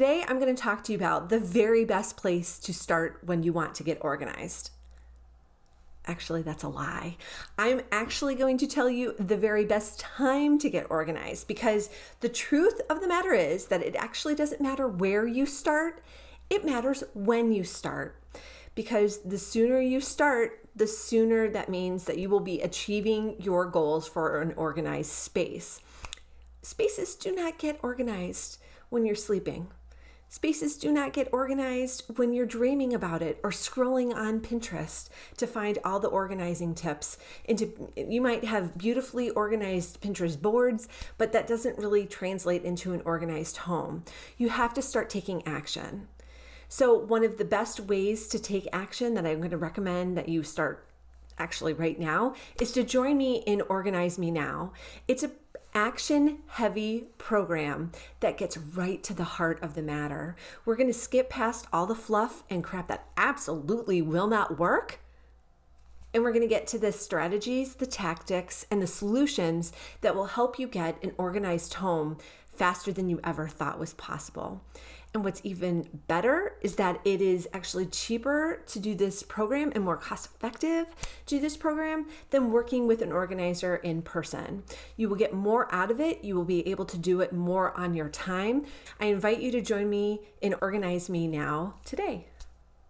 Today, I'm going to talk to you about the very best place to start when you want to get organized. Actually, that's a lie. I'm actually going to tell you the very best time to get organized, because the truth of the matter is that it actually doesn't matter where you start. It matters when you start, because the sooner you start, the sooner that means that you will be achieving your goals for an organized space. Spaces do not get organized when you're sleeping. Spaces do not get organized when you're dreaming about it or scrolling on Pinterest to find all the organizing tips. You might have beautifully organized Pinterest boards, but that doesn't really translate into an organized home. You have to start taking action. So one of the best ways to take action that I'm going to recommend that you start actually right now is to join me in Organize Me Now. It's an action-heavy program that gets right to the heart of the matter. We're going to skip past all the fluff and crap that absolutely will not work. And we're going to get to the strategies, the tactics, and the solutions that will help you get an organized home faster than you ever thought was possible. And what's even better is that it is actually cheaper to do this program and more cost effective to do this program than working with an organizer in person. You will get more out of it. You will be able to do it more on your time. I invite you to join me in Organize Me Now today.